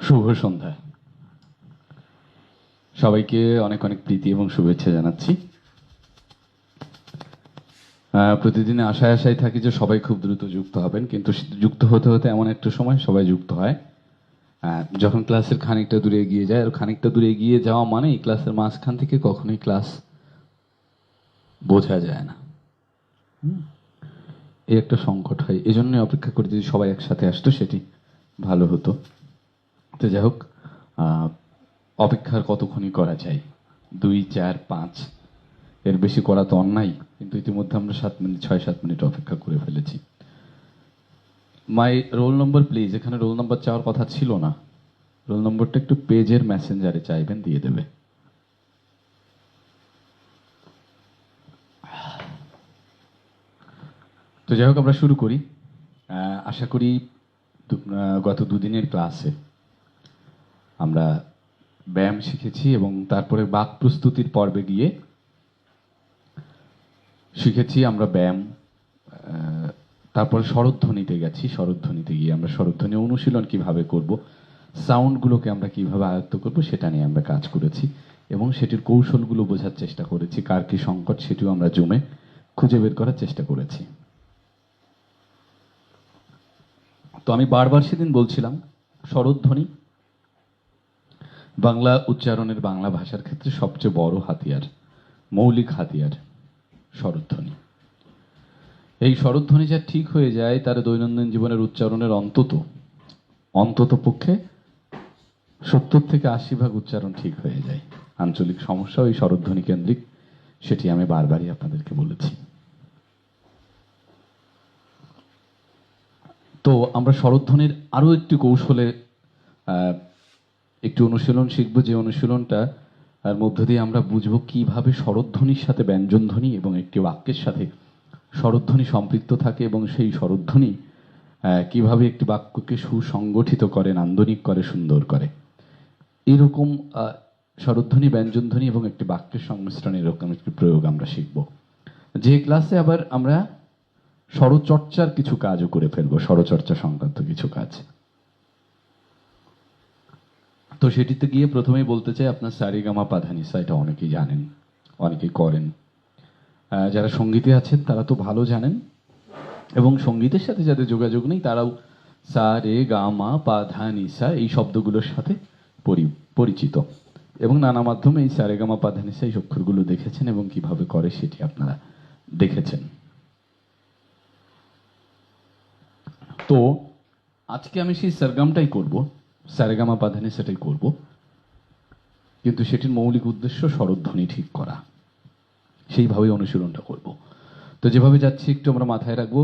শুভ সন্ধ্যা। সবাইকে অনেক অনেক প্রীতি এবং শুভেচ্ছা জানাচ্ছি। প্রতিদিনে আশায় আশায় থাকি যে সবাই খুব দ্রুত যুক্ত হবেন, কিন্তু যুক্ত হতে হতে এমন একটা সময় সবাই যুক্ত হয় যখন ক্লাসের খানিকটা দূরে এগিয়ে যায়। আর খানিকটা দূরে এগিয়ে যাওয়া মানে এই ক্লাসের মাঝখান থেকে কখনোই ক্লাস বোঝা যায় না। এই একটা সংকট হয়। এই জন্যই অপেক্ষা করি যদি সবাই একসাথে আসতো সেটি ভালো হতো। তো যাই হোক, অপেক্ষার কতক্ষণই করা যায়, 2, 4, 5, এর বেশি করা তো অন্যায়। কিন্তু ইতিমধ্যে আমরা 7 মিনিট 6-7 মিনিট অপেক্ষা করে ফেলেছি। My roll number please. এখানে রোল নম্বর চাওয়ার কথা ছিল না। রোল নম্বরটা একটু পেজের মেসেঞ্জারে চাইবেন, দিয়ে দেবে। তো যাই হোক, আমরা শুরু করি। আশা করি গত দুদিনের ক্লাসে আমরা ব্যায়াম শিখেছি এবং তারপরে বাক প্রস্তুতির পর্বে গিয়ে শিখেছি আমরা ব্যায়াম। তারপরে স্বরধ্বনিতে গেছি। স্বরধ্বনিতে গিয়ে আমরা স্বরধ্বনি অনুশীলন কিভাবে করব, সাউন্ডগুলোকে আমরা কিভাবে আয়ত্ত করব সেটা নিয়ে আমরা কাজ করেছি এবং সেটির কৌশলগুলো বোঝার চেষ্টা করেছি। কার কি সংকট সেটিও আমরা জমে খুঁজে বের করার চেষ্টা করেছি। তো আমি বারবার সেদিন বলছিলাম, স্বরধ্বনি বাংলা উচ্চারণের, বাংলা ভাষার ক্ষেত্রে সবচেয়ে বড় হাতিয়ার, মৌলিক হাতিয়ার স্বরধ্বনি। এই স্বরধ্বনি যা ঠিক হয়ে যায় তার দৈনন্দিন জীবনের উচ্চারণের অন্তত পক্ষে 70 থেকে 80% উচ্চারণ ঠিক হয়ে যায়। আঞ্চলিক সমস্যা ওই স্বরধ্বনি কেন্দ্রিক, সেটি আমি বারবারই আপনাদেরকে বলেছি। তো আমরা স্বরধ্বনির আরো একটি কৌশলে একটি অনুশীলন শিখব, যে অনুশীলনটা মধ্য দিয়ে আমরা বুঝব কিভাবে স্বরধ্বনির সাথে ব্যঞ্জনধ্বনি এবং একটি বাক্যের সাথে স্বরধ্বনি সম্পৃক্ত থাকে এবং সেই স্বরধ্বনি কিভাবে একটি বাক্যকে সুসংগঠিত করে, নান্দনিক করে, সুন্দর করে। এরকম স্বরধ্বনি, ব্যঞ্জনধ্বনি এবং একটি বাক্যের সংমিশ্রণ, এরকম একটি প্রয়োগ আমরা শিখব। যে ক্লাসে আবার আমরা স্বরচর্চার কিছু কাজও করে ফেলবো, স্বরচর্চা সংক্রান্ত কিছু কাজ। তো সেটিতে গিয়ে প্রথমেই বলতে চাই, আপনার সারেগামা পাধানিসা এটা অনেকেই জানেন, অনেকেই করেন। যারা সঙ্গীতে আছেন তারা তো ভালো জানেন, এবং সঙ্গীতের সাথে যাদের যোগাযোগ নেই তারাও সা রে গা মা পা ধা নি সা এই শব্দগুলোর সাথে পরিচিত, এবং নানা মাধ্যমে এই সা রে গা মা পা ধা নি সা এই অক্ষরগুলো দেখেছেন এবং কিভাবে করে সেটি আপনারা দেখেছেন। তো আজকে আমি সেই সরগমটাই করব, সা রে গা মা পা ধা নি সাটাই করব, কিন্তু সেটির মৌলিক উদ্দেশ্য স্বরধ্বনি ঠিক করা। সেইভাবেই অনুশীলনটা করব। তো যেভাবে যাচ্ছি একটু আমরা মাথায় রাখবো,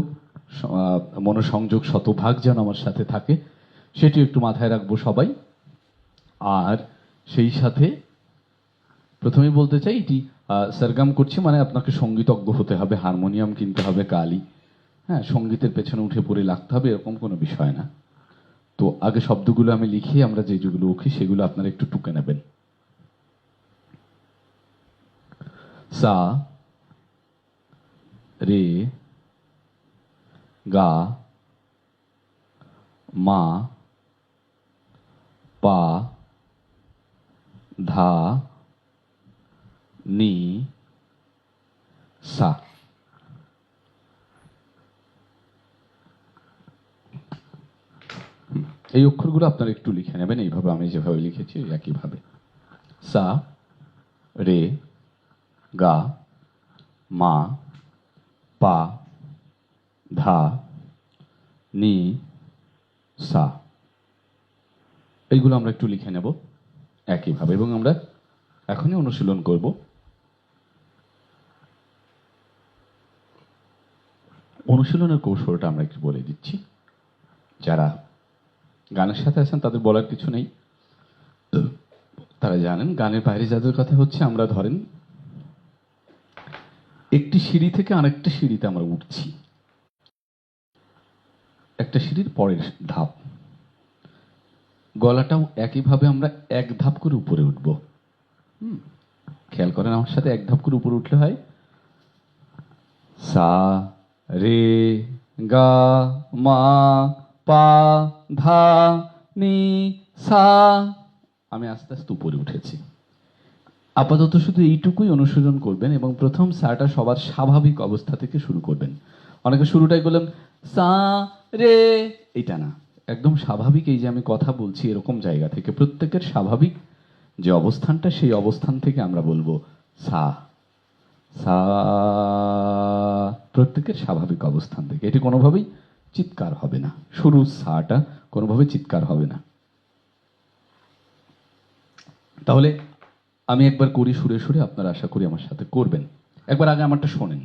মনোসংযোগ শতভাগ যেন আমার সাথে থাকে, সেটি একটু মাথায় রাখবো সবাই। আর সেই সাথে প্রথমেই বলতে চাই, এটি সরগম করছি মানে আপনাকে সঙ্গীতজ্ঞ হতে হবে, হারমোনিয়াম কিনতে হবে কালি, হ্যাঁ, সঙ্গীতের পেছনে উঠে পড়ে লাগতে হবে এরকম কোনো বিষয় না। তো আগে শব্দগুলো আমি লিখি, আমরা যেগুলো উঠি সেগুলো আপনারা একটু টুকে নেবেন। সা রে গা মা পা ধা নি সা। এই অক্ষরগুলো আপনারা একটু লিখে নেবেন, এইভাবে আমি যেভাবে লিখেছি একইভাবে। সা রে গা মা পা ধা নি সা, এইগুলো আমরা একটু লিখে নেব একইভাবে, এবং আমরা এখনই অনুশীলন করব। অনুশীলনের কৌশলটা আমরা একটু বলে দিচ্ছি। যারা গানের সাথে আছেন তাদের বলার কিছু নেই, তারা জানেন। গানের বাইরে যাদের কথা হচ্ছে, আমরা ধরেন একটি সিঁড়ি থেকে আরেকটা সিঁড়িতে আমরা উঠছি, একটা সিঁড়ির পরের ধাপ, গলাটাও একইভাবে আমরা এক ধাপ করে উপরে উঠব। খেয়াল করেন আমার সাথে, এক ধাপ করে উপরে উঠলে হয় সা রে গা মা পা ধা নি সা, আমি আস্তে আস্তে উপরে উঠেছি। আপাতত শুধু এইটুকুই অনুসরণ করবেন এবং প্রথম সাটা সবার স্বাভাবিক অবস্থা থেকে শুরু করবেন। অনেকে শুরুটাই করলেন সা রে, এটা না, একদম স্বাভাবিক, এই যে আমি কথা বলছি এরকম জায়গা থেকে প্রত্যেকের স্বাভাবিক যে অবস্থানটা সেই অবস্থান থেকে আমরা বলবো সা সা, প্রত্যেকের স্বাভাবিক অবস্থান থেকে। এটি কোনোভাবেই চিৎকার হবে না, শুরু সাটা কোনোভাবেই চিৎকার হবে না। তাহলে আমি একবার করি সুরে সুরে, আপনারা আশা করি আমার সাথে করবেন। একবার আগে আমারটা শোনেন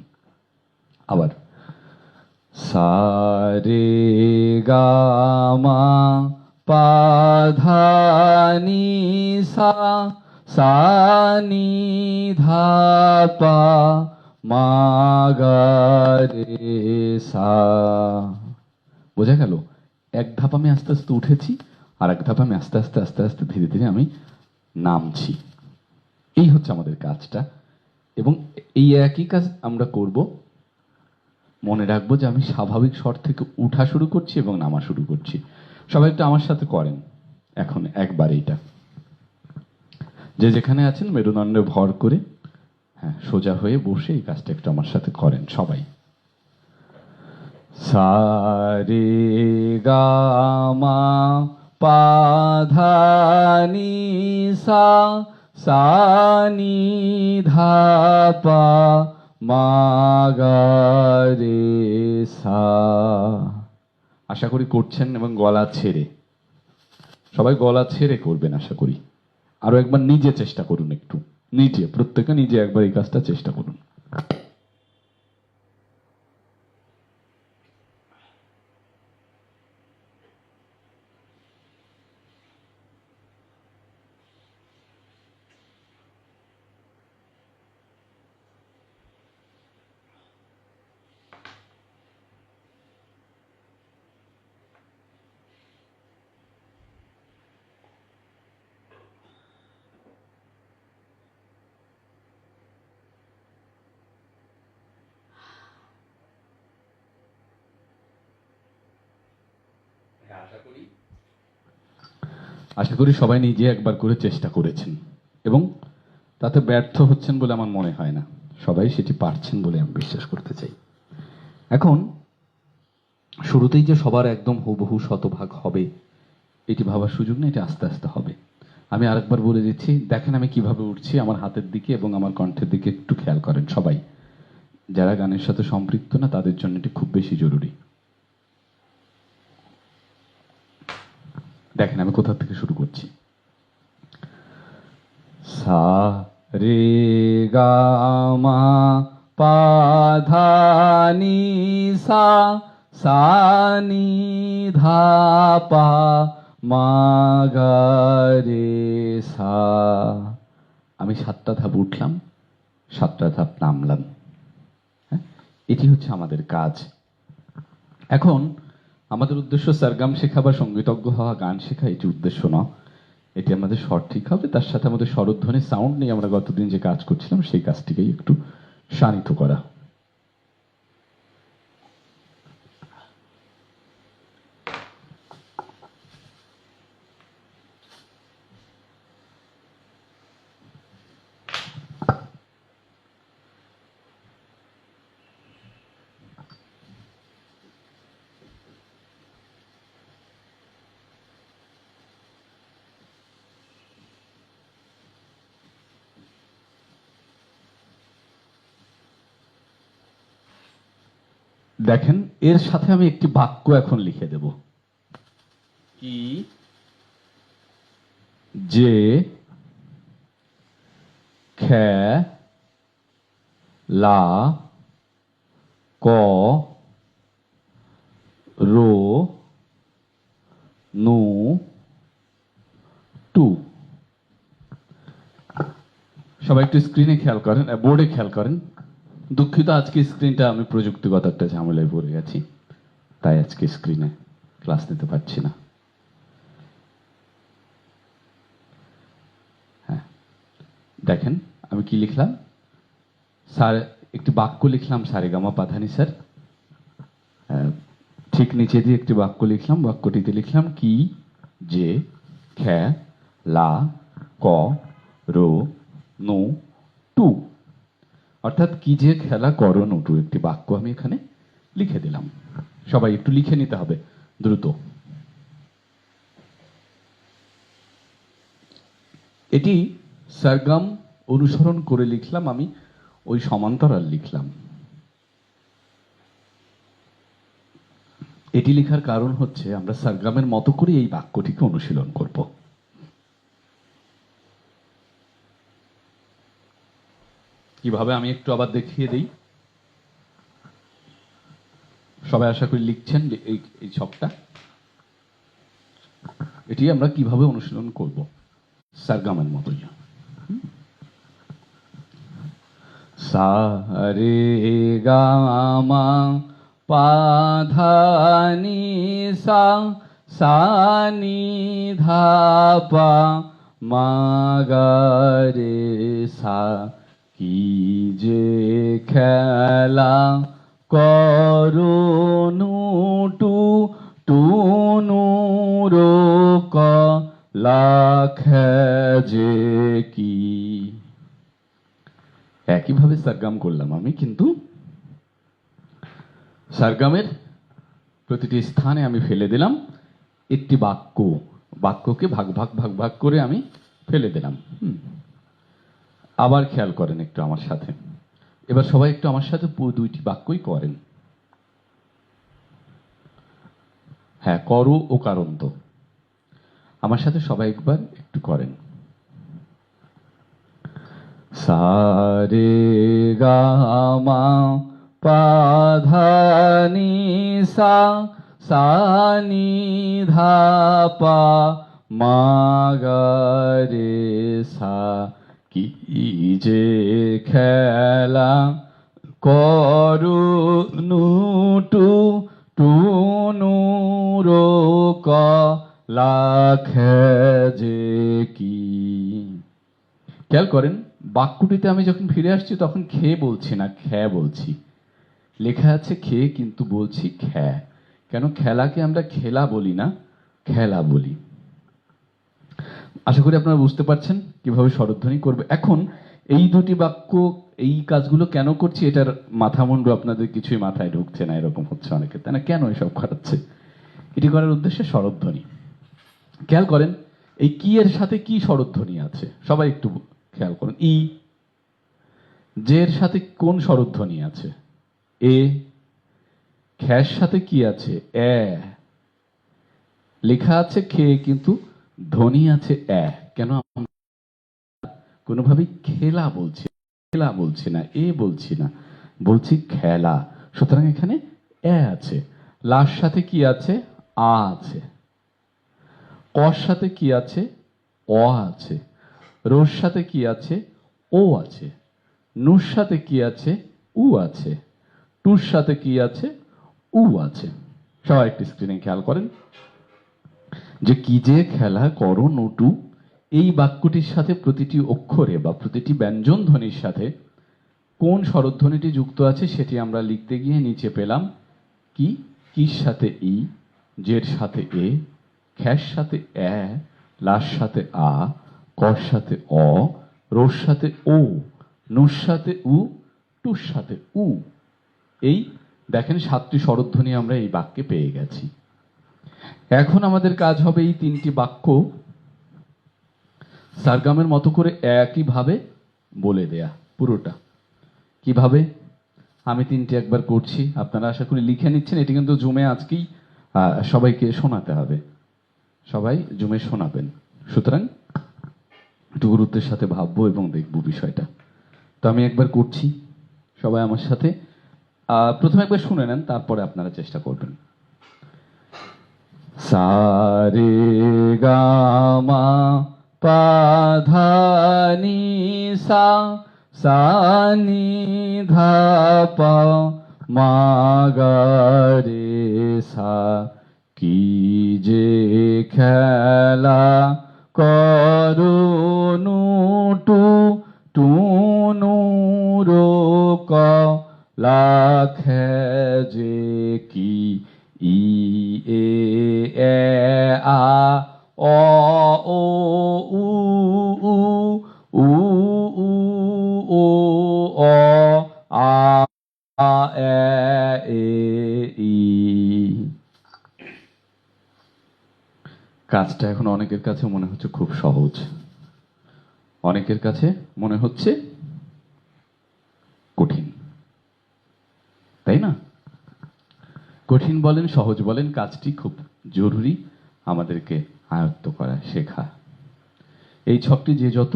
আবার। সা রে গা মা পা ধা নি সা, সা নি ধা পা মা গা রে সা। বোঝা গেল? এক ধাপ আমি আস্তে আস্তে উঠেছি, আর এক ধাপ আমি আস্তে আস্তে আস্তে আস্তে ধীরে ধীরে আমি নামছি। এই হচ্ছে আমাদের কাজটা, এবং এই একই কাজ আমরা করব। মনে রাখবো যে আমি স্বাভাবিক স্বর থেকে উঠা শুরু করছি এবং নামা শুরু করছি। সবাই একটু আমার সাথে করেন এখন একবার এইটা। যে যেখানে আছেন মেরুদণ্ডে ভর করে, হ্যাঁ, সোজা হয়ে বসে এই কাজটা একটু আমার সাথে করেন সবাই। সা রে গা মা পা ধা নি সা, সা নি ধা পা মা গা রে সা। আশা করি করছেন এবং গলা ছেড়ে, সবাই গলা ছেড়ে করবেন আশা করি। আরো একবার নিজে চেষ্টা করুন, একটু নিজে, প্রত্যেকে নিজে একবার এই কাজটা চেষ্টা করুন। আশা করি সবাই নিজে একবার করে চেষ্টা করেছেন এবং তাতে ব্যর্থ হচ্ছেন বলে আমার মনে হয় না। সবাই সেটি পারছেন বলে আমি বিশ্বাস করতে চাই। এখন শুরুতেই যে সবার একদম হুবহু শতভাগ হবে এটি ভাবার সুযোগ নেই, এটা আস্তে আস্তে হবে। আমি আরেকবার বলে দিচ্ছি, দেখেন আমি কিভাবে উঠছি, আমার হাতের দিকে এবং আমার কণ্ঠের দিকে একটু খেয়াল করেন সবাই। যারা গানের সাথে সম্পৃক্ত না তাদের জন্য এটি খুব বেশি জরুরি। দেখেন আমি কোথা থেকে শুরু করছি। সা রে গা মা পা ধা নি সা, সা নি ধা পা মা গা রে সা। আমি 7টা ধাপ উঠলাম, 7টা ধাপ নামলাম। হ্যাঁ, এটি হচ্ছে আমাদের কাজ। এখন আমাদের উদ্দেশ্য সরগম শেখা বা সঙ্গীতজ্ঞ হওয়া, গান শেখা, এটি উদ্দেশ্য না। এটি আমাদের স্বর ঠিক হবে, তার সাথে আমাদের স্বরধ্বনি সাউন্ড নিয়ে আমরা গতদিন যে কাজ করছিলাম সেই কাজটিকেই একটু শানিত করা। দেখেন এর সাথে আমি একটি বাক্য এখন লিখে দেব। কি যে খ্যা লা ক রো নু টু। সবাই একটু স্ক্রিনে খেয়াল করেন, বোর্ডে খেয়াল করেন। দুঃখিত, আজকে স্ক্রিনটা আমি প্রযুক্তিগত একটা ঝামেলায় পড়ে গেছি, তাই আজকে স্ক্রিনে ক্লাস নিতে পারছি না। হ্যাঁ, দেখেন আমি কি লিখলাম। স্যার একটি বাক্য লিখলাম, সারেগামা পাধানি স্যার। ঠিক নিচে দিয়ে একটি বাক্য লিখলাম, বাক্যটিতে লিখলাম কি যে খ্যা লা ক রো নু টু, অর্থাৎ কি যে খেলা করো নটু, একটি বাক্য আমি এখানে লিখে দিলাম। সবাই একটু লিখে নিতে হবে দ্রুত। এটি সরগম অনুসরণ করে লিখলাম আমি, ওই সমান্তরাল লিখলাম। এটি লেখার কারণ হচ্ছে আমরা সরগমের মতো করে এই বাক্যটিকে অনুশীলন করব। কিভাবে আমি একটু আবার দেখিয়ে দিই। সবাই আশা করি লিখছেন এই ছকটা। এটি আমরা কিভাবে অনুশীলন করব সরগমের মতোই। সা রে গা মা পা ধা নি সা, সা নি ধা পা মা গা রে সা, কি যে খেলা করো টু টু নু রো ক লাখ যে কি। একইভাবে সরগম করলাম আমি, কিন্তু সরগমের প্রতিটি স্থানে আমি ফেলে দিলাম একটি বাক্য, বাক্যকে ভাগ ভাগ ভাগ ভাগ করে আমি ফেলে দিলাম। আবার খেয়াল করেন একটু আমার সাথে, এবার সবাই একটু আমার সাথে দুইটি বাক্যই করেন। হ্যাঁ, করো ও কারন্ত আমার সাথে সবাই একবার একটু করেন। সা রে গা মা পা ধা নি সা, সা নি ধা পা মা গা রে সা, কি যে খেলা করো নু টু টু নু রো ক লাখ যে কি। খেয়াল করেন বাক্যটিতে আমি যখন ফিরে আসছি তখন খে বলছি না, খ্যা বলছি। লেখা আছে খে, কিন্তু বলছি খ্যা। কেন? খেলাকে আমরা খেলা বলি না, খেলা বলি। আশা করি আপনারা বুঝতে পারছেন কিভাবে স্বরধ্বনি করবে। এখন এই দুটি বাক্য, এই কাজগুলো কেন করছি এটার মাথামুন্ডু আপনাদের কিছুই মাথায় ঢুকছে না, এরকম হচ্ছে অনেকে, তাই না? কেন এসব করাচ্ছে? এটি করার উদ্দেশ্যে স্বরধ্বনি। খেয়াল করেন এই কি এর সাথে কি স্বরধ্বনি আছে, সবাই একটু খেয়াল করুন। ই। জের সাথে কোন স্বরধ্বনি আছে? এ। খ্যার সাথে কি আছে? এ। লেখা আছে খে, কিন্তু ধ্বনি আছে এ। কেন? কোনোভাবেই খেলা বলছি, খেলা বলছি না, এ বলছি না, বলছি খেলা। সুতরাং এখানে এ আছে। লার সাথে কি আছে? আ আছে। কর সাথে কি আছে? অ আছে। রোর সাথে কি আছে? ও আছে। নুর সাথে কি আছে? উ আছে। টুর সাথে কি আছে? উ আছে। সবাই একটি স্ক্রিনে খেয়াল করেন যে কি যে খেলা করো নটু, এই বাক্যটির সাথে প্রতিটি অক্ষরে বা প্রতিটি ব্যঞ্জন ধ্বনির সাথে কোন স্বরধ্বনিটি যুক্ত আছে সেটি আমরা লিখতে গিয়ে নিচে পেলাম কি, কির সাথে ই, জের সাথে এ, খ্যার সাথে এ, লার সাথে আ, কর সাথে অ, রোর সাথে ও, নুর সাথে উ, টুর সাথে উ। এই দেখেন 7টি স্বরধ্বনি আমরা এই বাক্যে পেয়ে গেছি। এখন আমাদের কাজ হবে এই 3টি বাক্য সরগমের মতো করে একইভাবে বলে দেয়া পুরোটা। কিভাবে? আমি 3টি একবার করছি, আপনারা আশা করি লিখে নিচ্ছেন। এটি কিন্তু জুমে আজকেই সবাইকে শোনাতে হবে, সবাই জুমে শোনাবেন। সুতরাং একটু গুরুত্বের সাথে ভাববো এবং দেখবো বিষয়টা। তো আমি একবার করছি, সবাই আমার সাথে প্রথমে একবার শুনে নেন, তারপরে আপনারা চেষ্টা করবেন। সা রে গা মা পা ধা নি সা, সা নি ধা পা মা গা রে সা, কি যে খেলা করো টু টু নু রো ক লাখ যে কি। ই এ এ আ অ ও ও উ উ উ উ ও অ আ আ এ এ ই। কাজটা এখন অনেকের কাছে মনে হচ্ছে খুব সহজ, অনেকের কাছে মনে হচ্ছে কঠিন, তাই না? কঠিন বলেন সহজ বলেন, কাজটি খুব জরুরি আমাদেরকে আয়ত্ত করা, শেখা। এই ছকটি যে যত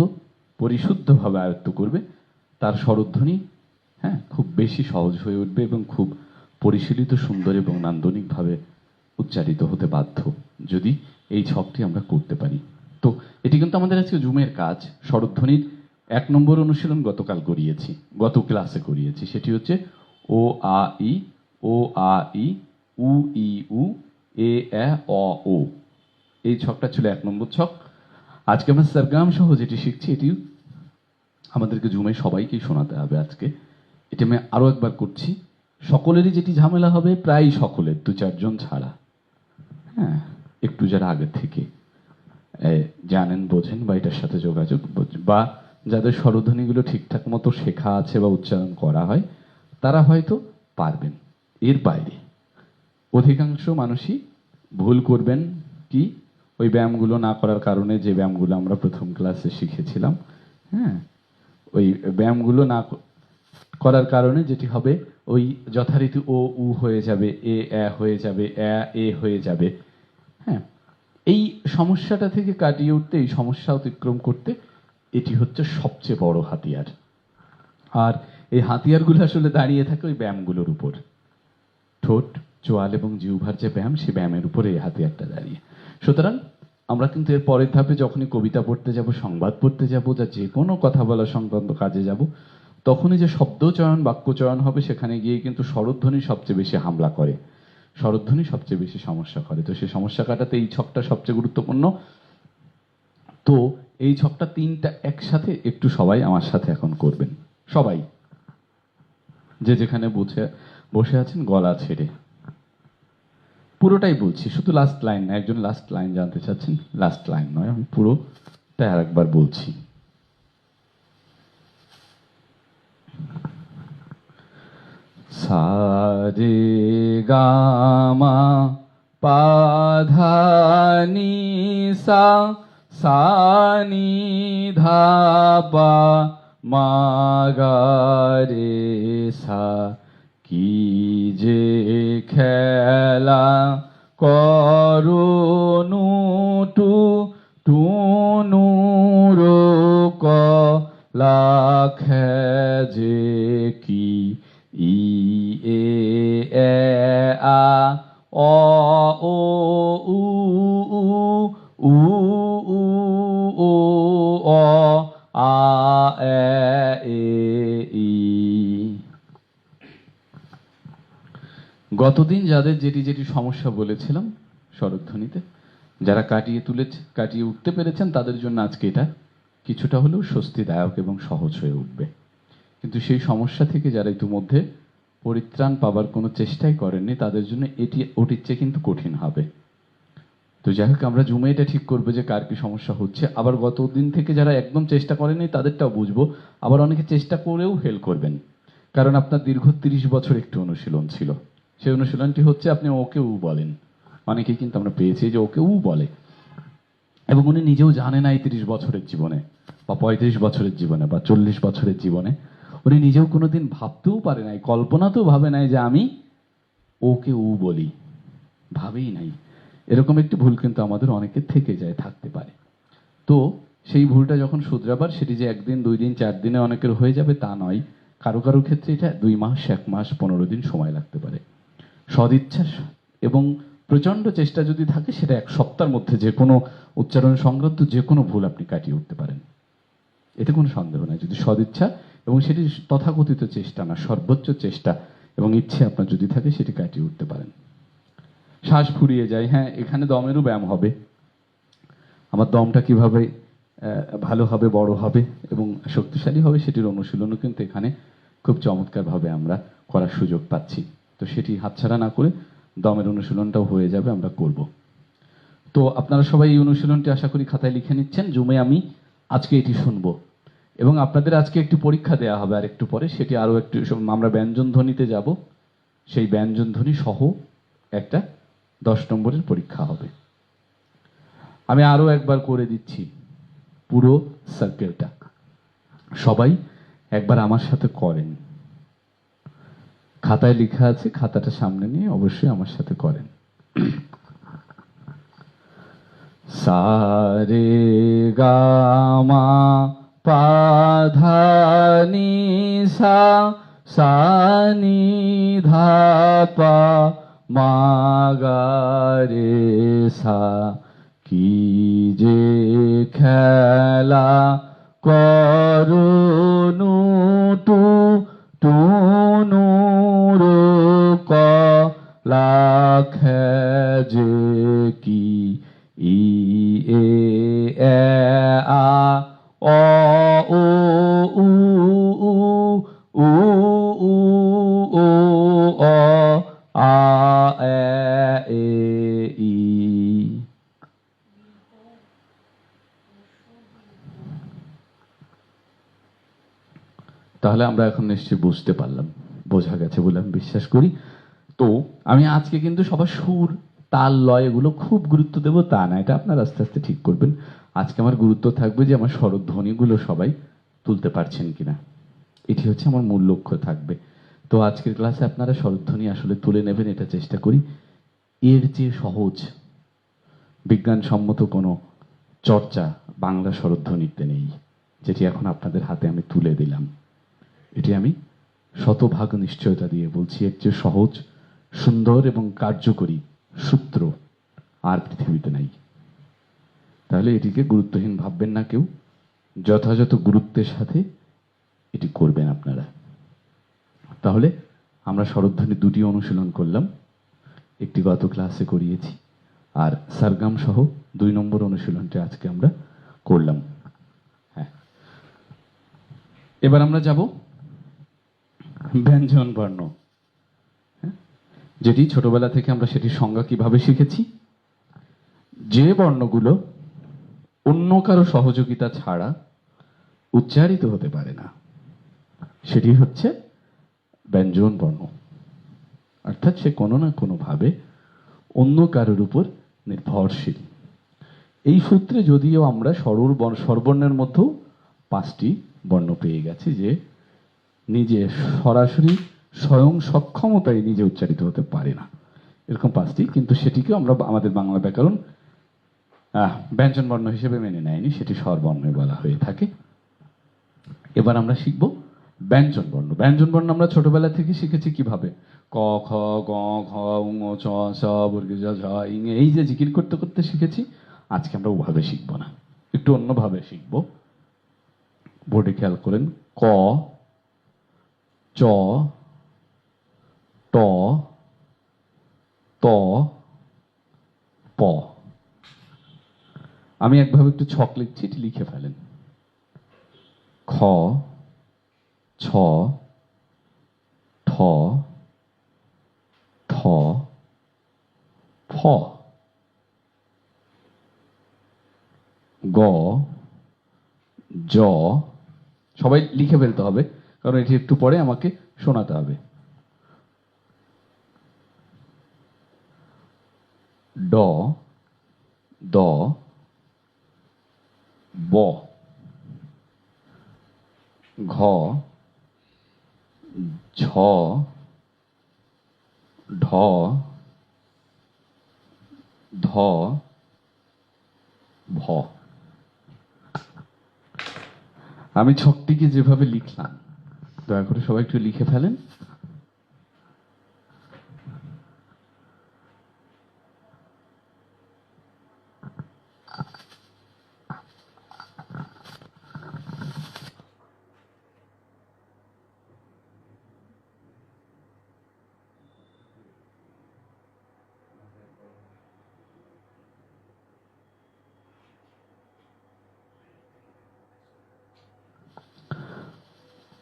পরিশুদ্ধভাবে আয়ত্ত করবে তার স্বরধ্বনি খুব বেশি সহজ হয়ে উঠবে এবং খুব পরিশীলিত, সুন্দর এবং নান্দনিকভাবে উচ্চারিত হতে বাধ্য, যদি এই ছকটি আমরা করতে পারি। তো এটি কিন্তু আমাদের আজকে জুমের কাজ। স্বরধ্বনির 1 নম্বর অনুশীলন গতকাল করিয়েছি, গত ক্লাসে করিয়েছি। সেটি হচ্ছে ও আ ই, ও আ ই, উ ই উ, এ এ অ ও। এই ছকটা ছিল 1 নম্বর ছক। আজকে আমরা সরগম সহ যেটি শিখছি, এটি আমাদেরকে জুমে সবাইকেই শোনাতে হবে আজকে। এটা আমি আরো একবার করছি। সকলেরই যেটি ঝামেলা হবে, প্রায় সকলের, 2-4 জন ছাড়া, হ্যাঁ, একটু যারা আগে থেকে জানেন, বোঝেন বা এটার সাথে যোগাযোগ, বা যাদের স্বরধ্বনিগুলো ঠিকঠাক মতো শেখা আছে বা উচ্চারণ করা হয়, তারা হয়তো পারবেন। এর বাইরে অধিকাংশ মানুষই ভুল করবেন। কি? ওই ব্যায়ামগুলো না করার কারণে, যে ব্যায়ামগুলো আমরা প্রথম ক্লাসে শিখেছিলাম, হ্যাঁ, ওই ব্যায়ামগুলো না করার কারণে যেটি হবে, ওই যথারীতি ও উ হয়ে যাবে, এ হয়ে যাবে, এ হয়ে যাবে। হ্যাঁ, এই সমস্যাটা থেকে কাটিয়ে উঠতে, এই সমস্যা অতিক্রম করতে, এটি হচ্ছে সবচেয়ে বড় হাতিয়ার। আর এই হাতিয়ারগুলো আসলে দাঁড়িয়ে থাকে ওই ব্যায়ামগুলোর উপর। ঠোঁট, চোয়াল এবং জিহ্বার যে ব্যায়াম, সেই ব্যায়ামের উপরে এই হাতিয়ারটা দাঁড়িয়ে। সুতরাং আমরা কিন্তু এর পরের ধাপে যখনই কবিতা পড়তে যাব, সংবাদ পড়তে যাব, যা যে কোনো কথা বলা সংক্রান্ত কাজে যাব, তখনই যে শব্দচয়ন, বাক্যচয়ন হবে, সেখানে গিয়ে কিন্তু স্বরধ্বনি সবচেয়ে বেশি হামলা করে, স্বরধ্বনি সবচেয়ে বেশি সমস্যা করে। তো সেই সমস্যা কাটাতে এই ছকটা সবচেয়ে গুরুত্বপূর্ণ। তো এই ছকটা 3টা একসাথে একটু সবাই আমার সাথে এখন করবেন। সবাই যে যেখানে বসে আছেন, গলা ছেড়ে পুরোটাই বলছি, শুধু লাস্ট লাইন না। একজন লাস্ট লাইন জানতে চাচ্ছেন, লাস্ট লাইন নয়, আমি পুরোটা আরেকবার বলছি। সা রে গা মা পা ধা নি সা, সা নি ধা পা, মা গা রে সা। কি যে খেলা করুনু টু টুনুর কলা যে কি ই এ এ আ অ ও উ উ উ উ ও অ আ এ এ ই। গতদিন যাদের যেটি যেটি সমস্যা বলেছিলাম স্বরধ্বনিতে, যারা কাটিয়ে উঠতে পেরেছেন, তাদের জন্য আজকে এটা কিছুটা হলেও স্বস্তিদায়ক এবং সহজ হয়ে উঠবে। কিন্তু সেই সমস্যা থেকে যারা ইতিমধ্যে পরিত্রাণ পাবার কোনো চেষ্টাই করেননি, তাদের জন্য এটি ওটির চেয়ে কিন্তু কঠিন হবে। তো যাই হোক, আমরা জুমে এটা ঠিক করবো যে কার কি সমস্যা হচ্ছে। আবার গত দিন থেকে যারা একদম চেষ্টা করেনি, তাদেরটাও বুঝবো। আবার অনেকে চেষ্টা করেও ফেল করবেন, কারণ আপনার দীর্ঘ 30 বছর একটি অনুশীলন ছিল। সেই অনুশীলনটি হচ্ছে, আপনি ওকে উ বলেন। অনেকেই কিন্তু আমরা পেয়েছি যে ওকে উ বলে, এবং উনি নিজেও জানে না এই 30 বছরের জীবনে বা 35 বছরের জীবনে বা 40 বছরের জীবনে উনি নিজেও কোনোদিন ভাবতেও পারে নাই, কল্পনাতেও ভাবে নাই যে আমি ওকে উ বলি, ভাবেই নাই। এরকম একটি ভুল কিন্তু আমাদের অনেকের থেকে যায়, থাকতে পারে। তো সেই ভুলটা যখন শুধরাবার, সেটি যে 1 দিন 2 দিন 4 দিনে অনেকের হয়ে যাবে তা নয়। কারো কারো ক্ষেত্রে এটা 2 মাস, 1 মাস, 15 দিন সময় লাগতে পারে। সদিচ্ছা এবং প্রচন্ড চেষ্টা যদি থাকে, সেটা 1 সপ্তাহের মধ্যে যে কোনো উচ্চারণ সংক্রান্ত যে কোনো ভুল আপনি কাটিয়ে উঠতে পারেন, এতে কোনো সন্দেহ নাই, যদি সদিচ্ছা এবং সেটি তথাকথিত চেষ্টা না, সর্বোচ্চ চেষ্টা এবং ইচ্ছে আপনার যদি থাকে, সেটি কাটিয়ে উঠতে পারেন। শ্বাস ফুরিয়ে যায়, হ্যাঁ, এখানে দমেরও ব্যায়াম হবে। আমার দমটা কিভাবে ভালো হবে, বড় হবে এবং শক্তিশালী হবে, সেটির অনুশীলনও কিন্তু এখানে খুব চমৎকারভাবে আমরা করার সুযোগ পাচ্ছি। তো সেটি হাতছাড়া না করে দমের অনুশীলনটাও হয়ে যাবে, আমরা করব। তো আপনারা সবাই এই অনুশীলনটি আশা করি খাতায় লিখে নিচ্ছেন। জুমে আমি আজকে এটি শুনবো এবং আপনাদের আজকে একটি পরীক্ষা দেওয়া হবে আর একটু পরে, সেটি আরো একটু আমরা ব্যঞ্জন ধ্বনিতে যাব, সেই ব্যঞ্জন ধ্বনি সহ একটা 10 নম্বরের পরীক্ষা হবে। আমি আরো একবার করে দিচ্ছি পুরো সার্কেলটা, সবাই একবার আমার সাথে করেন। খাতায় লেখা আছে, খাতাটা সামনে নিয়ে অবশ্যই আমার সাথে করেন। সারে গামা পাধানি সা সানি ধাপা মাগারে সা, কি যে খেলা করুনু টু টুনুর কলা খেজে, কি ই এ এ আ অ ও উ উ উ উ ও অ আ এ এ ই। তাহলে আমরা এখন নিশ্চয়ই বুঝতে পারলাম, বোঝা গেছে বলে আমি বিশ্বাস করি। তো আমি আজকে কিন্তু সবার সুর, তাল, লয় এগুলো খুব গুরুত্ব দেবো তা না, এটা আপনারা আস্তে আস্তে ঠিক করবেন। আজকে আমার গুরুত্ব থাকবে যে আমার স্বরধ্বনিগুলো সবাই তুলতে পারছেন কিনা, এটি হচ্ছে আমার মূল লক্ষ্য থাকবে। তো আজকের ক্লাসে আপনারা স্বরধ্বনি আসলে তুলে নেবেন, এটা চেষ্টা করি। এর যে সহজ বিজ্ঞানসম্মত কোনো চর্চা বাংলা স্বরধ্বনিতে নেই, যেটি এখন আপনাদের হাতে আমি তুলে দিলাম। এটি আমি শতভাগ নিশ্চয়তা দিয়ে বলছি, এর চেয়ে সহজ, সুন্দর এবং কার্যকরী সূত্র আর পৃথিবীতে নাই। তাহলে এটিকে গুরুত্বহীন ভাববেন না কেউ, যথাযথ গুরুত্বের সাথে এটি করবেন আপনারা। তাহলে আমরা স্বরধ্বনি দুটি অনুশীলন করলাম, একটি গত ক্লাসে করিয়েছি, আর সারগাম সহ 2 নম্বর অনুশীলনটি আজকে আমরা করলাম। হ্যাঁ, এবার আমরা যাব ব্যঞ্জন বর্ণ, যেটি ছোটবেলা থেকে আমরা সেটির সংজ্ঞা কিভাবে শিখেছি। যে বর্ণগুলো অন্য কারো সহযোগিতা ছাড়া উচ্চারিত হতে পারে না, সেটি হচ্ছে ব্যঞ্জন বর্ণ। অর্থাৎ সে কোনো না কোনো ভাবে অন্য কারোর উপর নির্ভরশীল। এই সূত্রে যদিও আমরা স্বরবর্ণের মধ্যেও 5টি বর্ণ পেয়ে গেছি, যে নিজে সরাসরি স্বয়ং সক্ষমতায় নিজে উচ্চারিত হতে পারে না, এরকম 5টি, কিন্তু সেটিকেও আমরা আমাদের বাংলা ব্যাকরণ ব্যঞ্জন বর্ণ হিসেবে মেনে নেয়নি, সেটি স্বরবর্ণ বলা হয়ে থাকে। এবার আমরা শিখব ব্যঞ্জন বর্ণ। ব্যঞ্জন বর্ণ আমরা ছোটবেলা থেকে শিখেছি কিভাবে, ক খ গ ঘ উঙ চ ছ বর্গ জ ঝ ইং, এই যে জিকির করতে করতে শিখেছি। আজকে আমরা ওভাবে শিখব না, একটু অন্যভাবে শিখব। বোর্ডে খেয়াল করেন, ক চ ট ত প। আমি একভাবে একটু ছক লিখছি, এটি লিখে ফেলেন। খ ছ ঠ থ ফ, গ জ, সবাই লিখে ফেলতে হবে কারণ এটি একটু পরে আমাকে শোনাতে হবে। ড দ ব, ঘ ঝ ঢ ধ ভ। আমি ছকটিকে যেভাবে লিখলাম, দয়া করে সবাই একটু লিখে ফেলেন।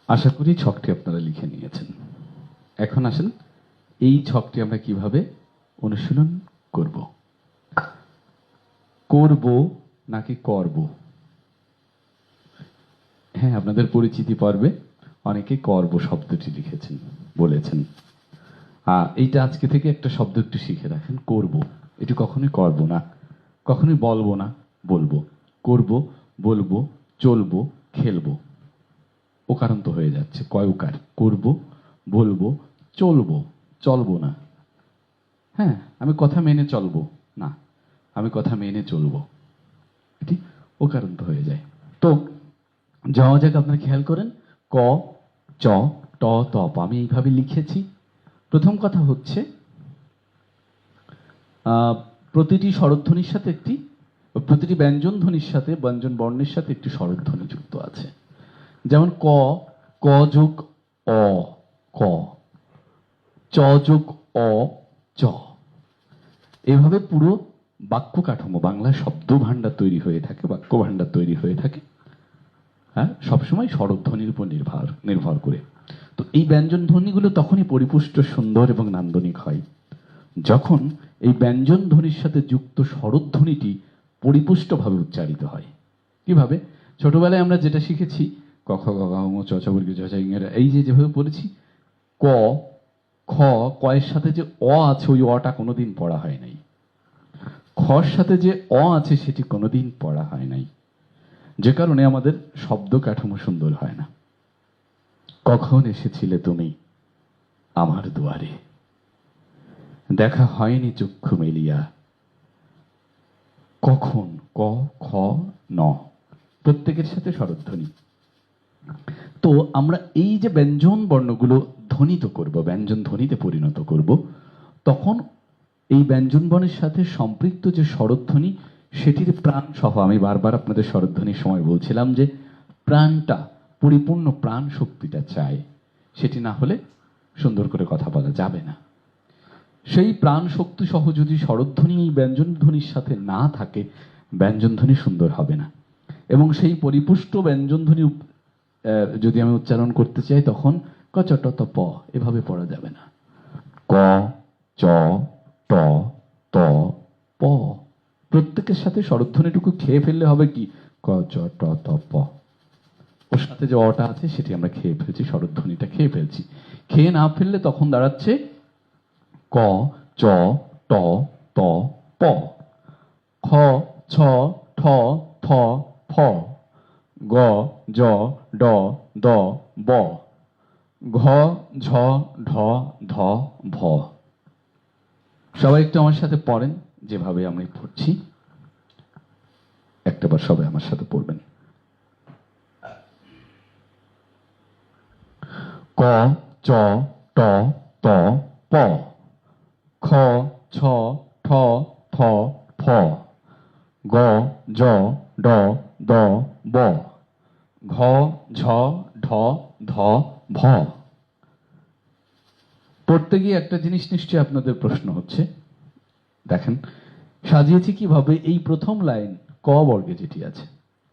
আশা করি ছকটি আপনারা লিখে নিয়েছেন। এখন আসেন এই ছকটি আমরা কিভাবে অনুশীলন করব। করব নাকি করব? হ্যাঁ, আপনাদের পরিচিতি পর্বে অনেকে করব শব্দটি লিখেছেন, বলেছেন। এইটা আজকে থেকে একটা শব্দ একটু শিখে রাখেন, করব। এটি কখনোই করব না, কখনোই বলবো না, বলবো। করব, বলবো, চলবো, খেলবো। ওকারান্ত হয়ে যাচ্ছে, কয়কার। করব, বলবো, চলবো, চলবো না। হ্যাঁ, আমি কথা মেনে চলবো না, আমি কথা মেনে চলবো। এটি ওকারান্ত হয়ে যায়। তো যাওয়া যাক, আপনারা খেয়াল করেন, ক, চ, ট, ত, প। আমি এইভাবে লিখেছি। প্রথম কথা হচ্ছে, প্রতিটি স্বরধ্বনির সাথে প্রতিটি ব্যঞ্জন ধ্বনির সাথে, ব্যঞ্জন বর্ণের সাথে একটি স্বরধ্বনি যুক্ত আছে। যেমন ক, ক যোগ অ, ক। চ যোগ অ, চ। এভাবে পুরো বাক্য কাঠামো, বাংলা শব্দ ভাণ্ডার তৈরি হয়ে থাকে, বাক্য ভাণ্ডার তৈরি হয়ে থাকে, হ্যাঁ, সবসময় স্বরধ্বনির উপর নির্ভর করে। তো এই ব্যঞ্জন ধ্বনিগুলো তখনই পরিপুষ্ট, সুন্দর এবং নান্দনিক হয় যখন এই ব্যঞ্জন ধ্বনির সাথে যুক্ত স্বরধ্বনিটি পরিপুষ্টভাবে উচ্চারিত হয়। কিভাবে? ছোটবেলায় আমরা যেটা শিখেছি, ক খ গ ঘ ঙ চ ছ বর্গ চ ছ ঞ, এই যেভাবে পড়েছি, ক, খ, কয়ের সাথে যে অ আছে, ওই অটা কোনোদিন পড়া হয় নাই। খর সাথে যে অ আছে, সেটি কোনোদিন পড়া হয় নাই, যে কারণে আমাদের শব্দ কাঠামো সুন্দর হয় না। কখন এসেছিলে তুমি আমার দুয়ারে, দেখা হয়নি চক্ষু মেলিয়া। কখন, ক, খ, ন, প্রত্যেকের সাথে স্বরধ্বনি। তো আমরা এই যে ব্যঞ্জন বর্ণগুলো ধ্বনিত করব, ব্যঞ্জন ধ্বনিতে পরিণত করব, তখন এই ব্যঞ্জন বর্ণের সাথে সম্পৃক্ত যে স্বরধ্বনি, সেটির প্রাণ সহ, আমি বারবার আপনাদের স্বরধ্বনির সময় বলছিলাম যে প্রাণটা, পরিপূর্ণ প্রাণ শক্তিটা চাই, সেটি না হলে সুন্দর করে কথা বলা যাবে না। সেই প্রাণ শক্তি সহ যদি স্বরধ্বনি এই ব্যঞ্জন ধ্বনির সাথে না থাকে, ব্যঞ্জন ধ্বনি সুন্দর হবে না। এবং সেই পরিপুষ্ট ব্যঞ্জন ধ্বনি যদি আমি উচ্চারণ করতে চাই, তখন ক চ ট ত প এভাবে পড়া যাবে না। ক, চ, ট, ত, প, প্রত্যেকের সাথে স্বরধ্বনিটুকু খেয়ে ফেললে হবে কি, ক, চ, ট, ত, প। ওর সাথে যে অটা আছে সেটি আমরা খেয়ে ফেলছি, স্বরধ্বনিটা খেয়ে ফেলছি। খেয়ে না ফেললে তখন দাঁড়াচ্ছে ক, চ, ট, ত, প। খ, ছ, ঠ, থ, ফ। গ, জ, ড, দ, ব। ঘ, ঝ, ঢ, ধ, ভ। সবাই একটু আমার সাথে পড়েন, যেভাবে আমি পড়ছি একটাবার সবাই আমার সাথে পড়বেন। ক, চ, ট, ত, প। খ, ছ, ঠ, থ, ফ। গ, জ, ড, দ, ব। ঘ, ঝ, ঢ, ধ, ভ। পড়তে গিয়ে একটা জিনিস নিশ্চয়ই আপনাদের প্রশ্ন হচ্ছে, দেখেন সাজিয়েছি কিভাবে। এই প্রথম লাইন ক বর্গে যেটি আছে,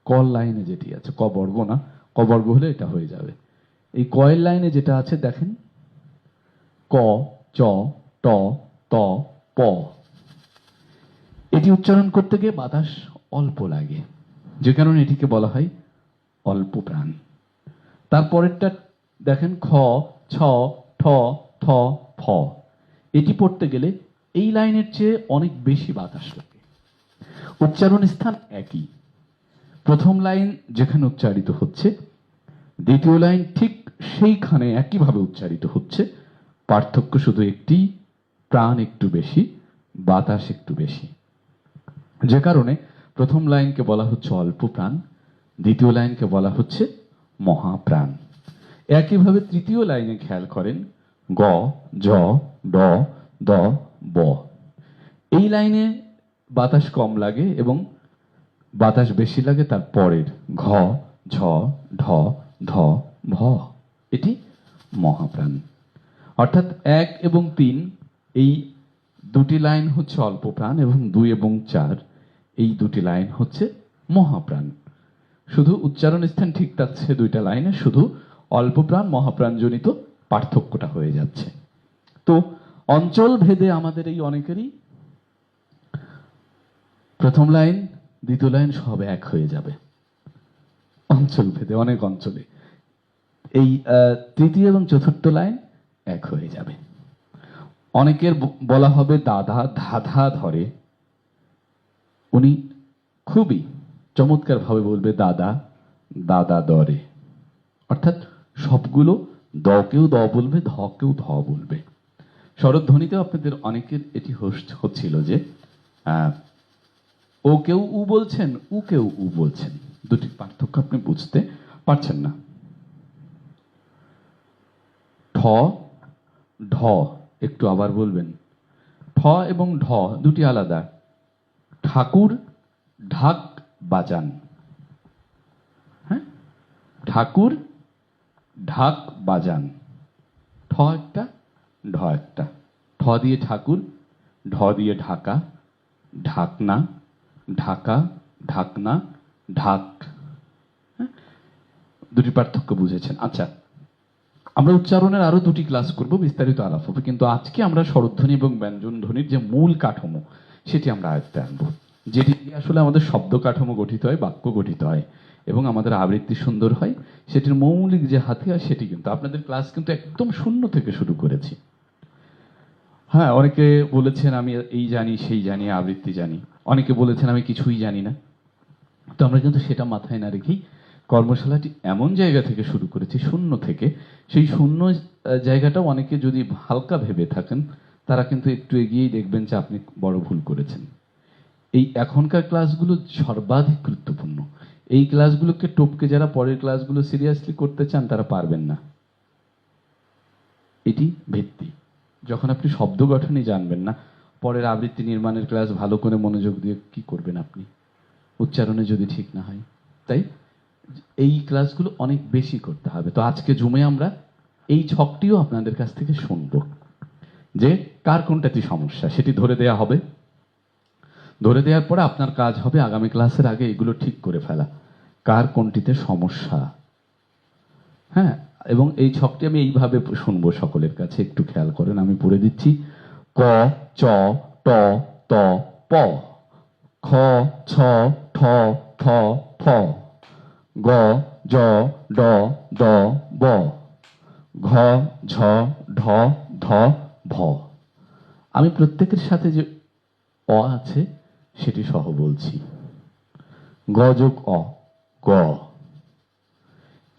ক লাইনে যেটি আছে, ক বর্গ না, ক বর্গ হলে এটা হয়ে যাবে। এই কয়ের লাইনে যেটা আছে দেখেন, ক, চ, ট, ত, প। এটি উচ্চারণ করতে গিয়ে বাতাস অল্প লাগে, যে কারণে এটিকে বলা হয় অল্প প্রাণ। তারপরেরটা দেখেন, খ, ছ, ঠ, থ, ফ। এটি পড়তে গেলে এই লাইনের চেয়ে অনেক বেশি বাতাস লাগে। উচ্চারণ স্থান একই, প্রথম লাইন যেখানে উচ্চারিত হচ্ছে, দ্বিতীয় লাইন ঠিক সেইখানে একইভাবে উচ্চারিত হচ্ছে। পার্থক্য শুধু একটি, প্রাণ একটু বেশি, বাতাস একটু বেশি। যে কারণে প্রথম লাইনকে বলা হচ্ছে অল্প প্রাণ, দ্বিতীয় লাইনকে বলা হচ্ছে মহাপ্রাণ। একইভাবে তৃতীয় লাইনে খেয়াল করেন, গ, জ, ড, দ, ব। এই লাইনে বাতাস কম লাগে এবং বাতাস বেশি লাগে তার পরের ঘ, ঝ, ঢ, ধ, ভ। এটি মহাপ্রাণ। অর্থাৎ 1 এবং 3 এই দুটি লাইন হচ্ছে অল্প প্রাণ, এবং 2 এবং 4 এই দুটি লাইন হচ্ছে মহাপ্রাণ। শুধু উচ্চারণ স্থান ঠিক থাকছে দুইটা লাইনে, শুধু অল্প প্রাণ মহাপ্রাণ জনিত পার্থক্যটা হয়ে যাচ্ছে। তো অঞ্চল ভেদে আমাদের এই অনেকেরই প্রথম লাইন দ্বিতীয় লাইন সব এক হয়ে যাবে অঞ্চল ভেদে, অনেক অঞ্চলে। এই তৃতীয় এবং চতুর্থ লাইন এক হয়ে যাবে। অনেকের বলা হবে দাদা ধাঁধা ধরে, উনি খুবই চমৎকার ভাবে বলবে দাদা দাদা দরে। অর্থাৎ সবগুলো দকেও দ বলবে, ধকেও ধ বলবে। স্বরধ্বনিতেও আপনাদের অনেকের এটি হচ্ছিল যে ও কেউ উ বলছেন, উ কেউ উ বলছেন, দুটির পার্থক্য আপনি বুঝতে পারছেন না। ঠ ঢ, একটু আবার বলবেন। ঠ এবং ঢ দুটি আলাদা। ঠাকুর ঢাক বাজান, হ্যাঁ, ঠাকুর ঢাক বাজান। ঠ একটা, ঢ একটা। ঠ দিয়ে ঠাকুর, ঢ দিয়ে ঢাকা, ঢাকনা, ঢাকা, ঢাকনা, ঢাক। দুটি পার্থক্য বুঝেছেন। আচ্ছা, আমরা উচ্চারণের আরো দুটি ক্লাস করব, বিস্তারিত আলাপ হবে, কিন্তু আজকে আমরা স্বরধ্বনি এবং ব্যঞ্জন ধ্বনির যে মূল কাঠামো সেটি আমরা আয়ত্তে আনবো, যেটি দিয়ে আসলে আমাদের শব্দ কাঠামো গঠিত হয়, বাক্য গঠিত হয় এবং আমাদের আবৃত্তি সুন্দর হয়। সেটির মৌলিক যে হাতিয়ার সেটি কিন্তু আপনাদের ক্লাস কিন্তু একদম শূন্য থেকে শুরু করেছি। হ্যাঁ, অনেকে বলেছেন আমি এই জানি সেই জানি, আবৃত্তি জানি। অনেকে বলেছেন আমি কিছুই জানি না। তো আমরা কিন্তু সেটা মাথায় না রেখেই কর্মশালাটি এমন জায়গা থেকে শুরু করেছি, শূন্য থেকে। সেই শূন্য জায়গাটাও অনেকে যদি হালকা ভেবে থাকেন, তারা কিন্তু একটু এগিয়েই দেখবেন যে আপনি বড় ভুল করেছেন। এই এখনকার ক্লাসগুলো সর্বাধিক গুরুত্বপূর্ণ। এই ক্লাসগুলোকে টপকে যারা পরের ক্লাসগুলো সিরিয়াসলি করতে চান তারা পারবেন না। এটি ভিত্তি। যখন আপনি শব্দ গঠনই জানবেন না, পরের আবৃত্তি নির্মাণের ক্লাস ভালো করে মনোযোগ দিয়ে কি করবেন আপনি, উচ্চারণে যদি ঠিক না হয়? তাই এই ক্লাসগুলো অনেক বেশি করতে হবে। তো আজকে জুমে আমরা এই ছকটিও আপনাদের কাছ থেকে শুনব, যে কার কোনটাতে সমস্যা সেটি ধরে দেয়া হবে। ধরে দেওয়ার পরে আপনার কাজ হবে আগামী ক্লাসের আগে এগুলো ঠিক করে ফেলা, কার কোনটিতে সমস্যা। হ্যাঁ, এবং এই ছকটি আমি এইভাবে শুনবো সকলের কাছে, একটু খেয়াল করেন। আমি পড়ে দিচ্ছি। ক চ ট ত প, খ ছ ঠ ঠ ফ, গ জ ড দ ব, ঘ ঝ ঢ ধ ভ। আমি প্রত্যেকের সাথে যে অ আছে সেটি সহ বলছি। গ যোগ অ, গ।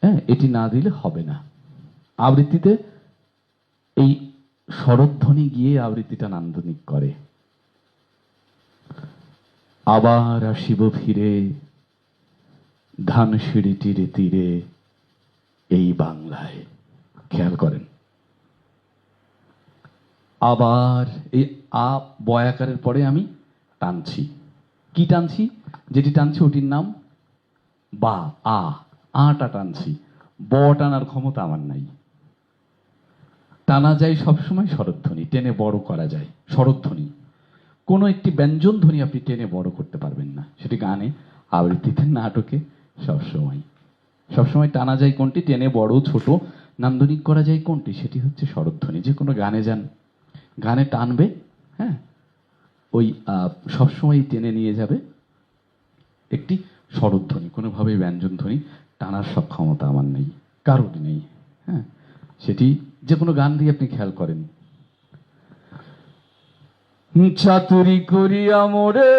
হ্যাঁ, এটি না দিলে হবে না। আবৃত্তিতে এই স্বরধ্বনি গিয়ে আবৃত্তিটা নান্দনিক করে। আবার আসিব ফিরে ধানসিঁড়িটির তীরে এই বাংলায়। খেয়াল করেন, আবার এই আ বয়াকারের পরে আমি টানছি। কি টানছি? যেটি টানছি ওটির নাম বা, আ। আটা টানছি, ব টানার ক্ষমতা আমার নাই। টানা যায় সবসময় স্বরধ্বনি, টেনে বড় করা যায় স্বরধ্বনি। কোনো একটি ব্যঞ্জন ধ্বনি আপনি টেনে বড় করতে পারবেন না, সেটি গানে, আবৃত্তিতে, নাটকে সবসময় সবসময় টানা যায় কোনটি, টেনে বড় ছোট নান্দনিক করা যায় কোনটি, সেটি হচ্ছে স্বরধ্বনি। যে কোনো গানে যান, গানে টানবে, হ্যাঁ, ওই সবসময় টেনে নিয়ে যাবে একটি স্বরধ্বনি। কোনোভাবেই ব্যঞ্জন ধ্বনি টানার সক্ষমতা আমার নেই, কারোর নেই। হ্যাঁ, সেটি যে কোনো গান দিয়ে আপনি খেয়াল করেন। চাতুরি করিয়া মোরে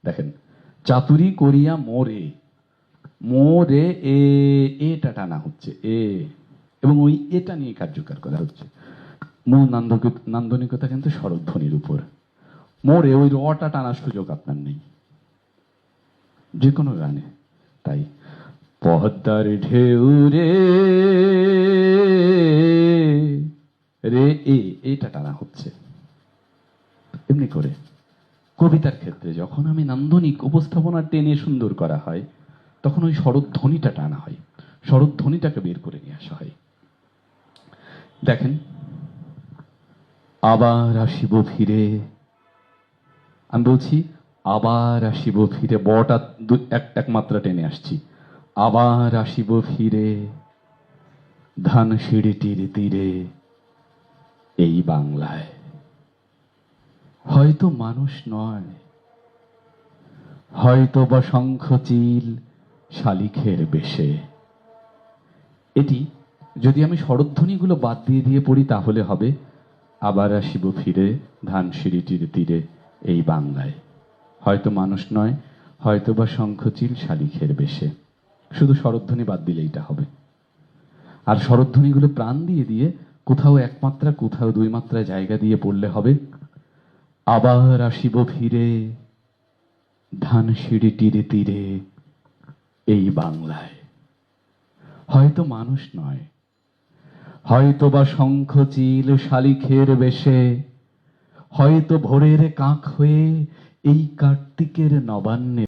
দেখেন, চাতুরি করিয়া মোরে, মোরে এটা টানা হচ্ছে, এ, এবং ওই এটা নিয়ে কার্যকর করা হচ্ছে। মূল নান্দনিকতা কিন্তু স্বরধ্বনির উপর। মোরে ওই রটা টানার সুযোগ আপনার নেই যে কোনো গানে। তাই পদ্মার ঢেউ রে রে, এটা টানা হচ্ছে। এমনি করে কবিতার ক্ষেত্রে যখন আমি নান্দনিক উপস্থাপনা টেনে সুন্দর করা হয়, তখন ওই স্বরধ্বনিটা টানা হয়, স্বরধ্বনিটাকে বের করে নিয়ে আসা হয়। দেখেন, আবার আসিব ফিরে, আমি বলছি আবার আসিব ফিরে, বটা এক মাত্রা টেনে আসছি। আবার আসিব ফিরে ধানসিঁড়িটির তীরে এই বাংলায়। হয়তো মানুষ নয়, হয়তো বা শঙ্খচিল শালিখের বেশে। এটি যদি আমি স্বরধ্বনিগুলো বাদ দিয়ে দিয়ে পড়ি তাহলে হবে আবার আসিব ফিরে ধানসিঁড়িটির তীরে এই বাংলায়। হয়তো মানুষ নয়, হয়তো বা শঙ্খচিল শালিখের বেশে। শুধু স্বরধ্বনি বাদ দিলে এটা হবে। আর স্বরধ্বনিগুলো প্রাণ দিয়ে দিয়ে কোথাও এক মাত্রা কোথাও দুই মাত্রায় জায়গা দিয়ে পড়লে হবে আবার আসিব ফিরে ধানসিঁড়িটির তীরে এই বাংলায়। হয়তো মানুষ নয়, হয়তো বা শঙ্খচিল শালিখের বেশে, হয়তো ভোরের কাক হয়ে এই কার্তিকের নবান্নে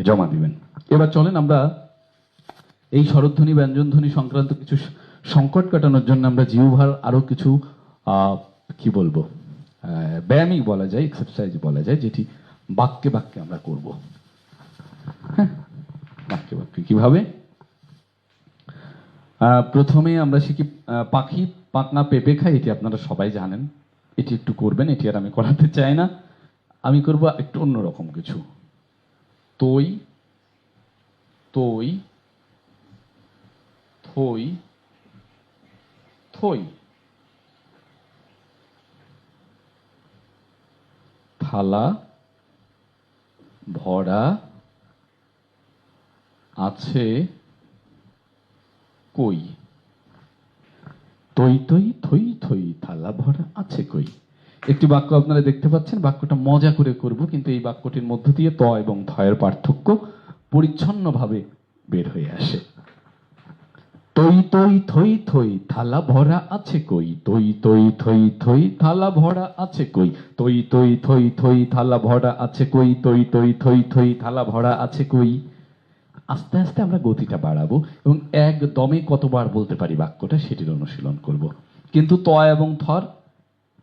জমা দিবেন। এবার চলেন আমরা এই স্বরধ্বনি ব্যঞ্জনধ্বনি সংক্রান্ত কিছু সংকট কাটানোর জন্য আমরা জিহ্বার আরো কিছু কি বলবো ব্যায়ামই বলা যায়, এক্সারসাইজ বলা যায়, যেটি বাক্যে বাক্যে আমরা করব। হ্যাঁ, বাক্যে বাক্যে কিভাবে? প্রথমে আমরা শিখি পাখি পাকনা পেঁপে খাই, এটি আপনারা সবাই জানেন, এটি একটু করবেন, এটি আর আমি করাতে চাই না। আমি করব একটু অন্যরকম কিছু। তৈ তৈ থই থই, থালা ভরা আছে কই। তৈ তৈ থই থই, থালা ভরা আছে কই। একটি বাক্য আপনারা দেখতে পাচ্ছেন, বাক্যটা মজা করে করব, কিন্তু এই বাক্যটির মধ্য দিয়ে ত এবং থয়ের পার্থক্য পরিচ্ছন্নভাবে বের হয়ে আসে। তৈ তৈ থই থই, থালা ভরা আছে কই। তৈ তৈ থই থই, থালা ভরা আছে কই। তৈ তৈ থই থই, থালা ভরা আছে কই। তৈ তৈ থই থই, থালা ভরা আছে কই। আস্তে আস্তে আমরা গতিটা বাড়াবো এবং একদমে কতবার বলতে পারি বাক্যটা সেটির অনুশীলন করব। কিন্তু ত এবং থর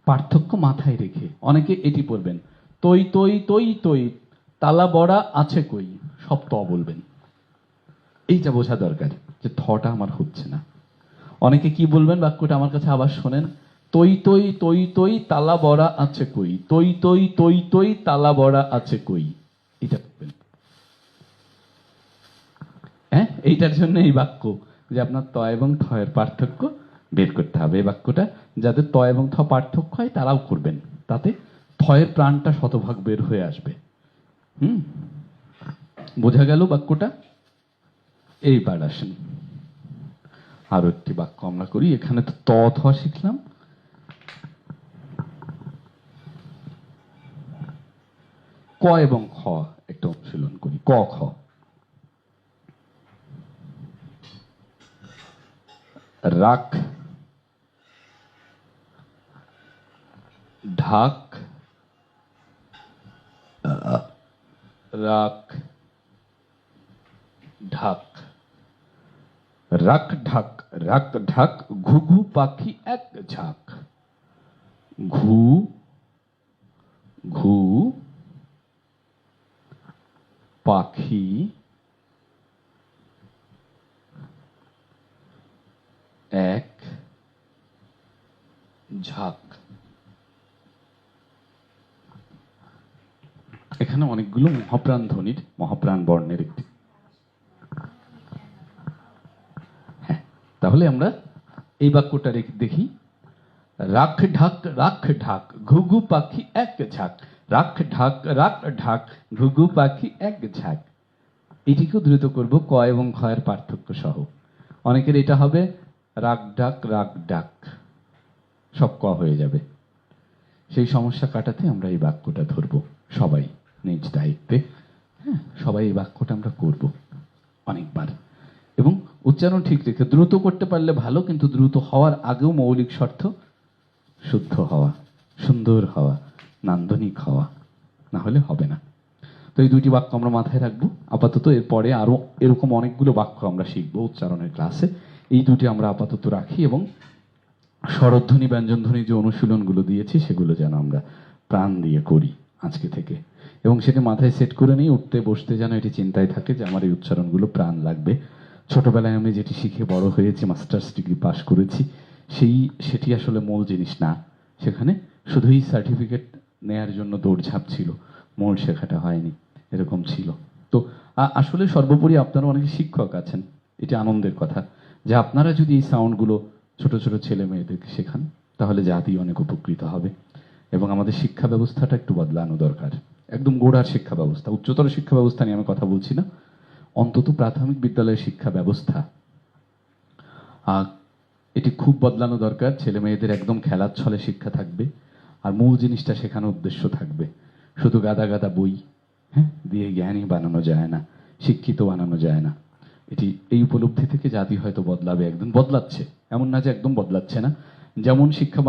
পার্থক্য মাথায় রেখে অনেকে এটি পড়বেন, তৈ তৈ তৈ তৈ, তালা বড়া আছে কই। সব ত বলবেন, এইটা বোঝা দরকার যে থটা আমার হচ্ছে না। অনেকে কি বলবেন বাক্যটা আমার কাছে আবার শোনেন, তৈ তৈ তৈ তৈ, তালা বড়া আছে কই। তৈ তৈ তৈ তৈ, তালা বড়া আছে কই। এটা বলবেন। হ্যাঁ, এইটার জন্য এই বাক্য যে আপনার ত এবং থয়ের পার্থক্য বের করতে হবে। এই বাক্যটা যাদের ত এবং থ পার্থক্য হয় তারাও করবেন, তাতে থয়ের প্রাণটা শতভাগ বের হয়ে আসবে। বোঝা গেল বাক্যটা? এইবার আসেন আরো একটি বাক্য আমরা করি। এখানে তো ত থ শিখলাম, ক এবং খ একটা অনুশীলন করি। ক খ। রাখ ঢাক, রাখ ঢাক, রাখ ঢাক, রাখ ঢাক, ঘুঘু পাখি এক ঝাঁক। ঘু ঘু পাখি এক ঝাঁক। এখানে অনেকগুলো মহাপ্রাণ ধ্বনির, মহাপ্রাণ বর্ণের একটি। হ্যাঁ, তাহলে আমরা এই বাক্যটা দেখি। রাখ ঢাক, রাখ ঢাক, ঘুঘু পাখি এক ঝাঁক। রাখ ঢাক, রাখ ঢাক, ঘুঘু পাখি এক ঝাঁক। এটিকেও দ্রুত করব ক এবং খয়ের পার্থক্য সহ। অনেকের এটা হবে রাগ ডাক, রাগ ডাক, সব ক হয়ে যাবে। সেই সমস্যা কাটাতে আমরা এই বাক্যটা ধরব সবাই নিজ দায়িত্বে। হ্যাঁ, সবাই এই বাক্যটা আমরা করব অনেকবার এবং উচ্চারণ ঠিক রেখে। দ্রুত করতে পারলে ভালো, কিন্তু দ্রুত হওয়ার আগেও মৌলিক শর্ত শুদ্ধ হওয়া, সুন্দর হওয়া, নান্দনিক হওয়া, না হলে হবে না। তো এই দুইটি বাক্য আমরা মাথায় রাখবো আপাতত। এরপরে আরো এরকম অনেকগুলো বাক্য আমরা শিখবো উচ্চারণের ক্লাসে। এই দুটি আমরা আপাতত রাখি এবং স্বরধ্বনি ব্যঞ্জনধ্বনি যে অনুশীলনগুলো দিয়েছি সেগুলো যেন আমরা প্রাণ দিয়ে করি আজকে থেকে, এবং সেটা মাথায় সেট করে নিই। উঠতে বসতে যেন এটি চিন্তায় থাকে যে আমার এই উচ্চারণগুলো প্রাণ লাগবে। ছোটবেলায় আমি যেটি শিখে বড় হয়েছি, মাস্টার্স ডিগ্রি পাশ করেছি, সেটি আসলে মূল জিনিস না। সেখানে শুধুই সার্টিফিকেট নেয়ার জন্য দৌড়ঝাঁপ ছিল, মূল শেখাটা হয়নি, এরকম ছিল। তো আসলে সর্বোপরি আপনারা অনেকে শিক্ষক আছেন, এটি আনন্দের কথা যে আপনারা যদি এই সাউন্ডগুলো ছোট ছোট ছেলে মেয়েদেরকে শেখান তাহলে জাতি অনেক উপকৃত হবে। এবং আমাদের শিক্ষা ব্যবস্থাটা একটু বদলানো দরকার, একদম গোড়ার শিক্ষা ব্যবস্থা। উচ্চতর শিক্ষা ব্যবস্থা নিয়ে আমি কথা বলছি না, অন্তত প্রাথমিক বিদ্যালয়ের শিক্ষা ব্যবস্থা এটি খুব বদলানো দরকার। ছেলে মেয়েদের একদম খেলার ছলে শিক্ষা থাকবে, আর মূল জিনিসটা শেখানোর উদ্দেশ্য থাকবে। শুধু গাদা গাদা বই দিয়ে জ্ঞানী বানানো যায় না, শিক্ষিত বানানো যায় না। এটি এই উপলব্ধি থেকে জাতি হয়তো বদলাবে, একদম বদলাচ্ছে, এমন না যে একদম বদলাচ্ছে না। যেমন শিক্ষা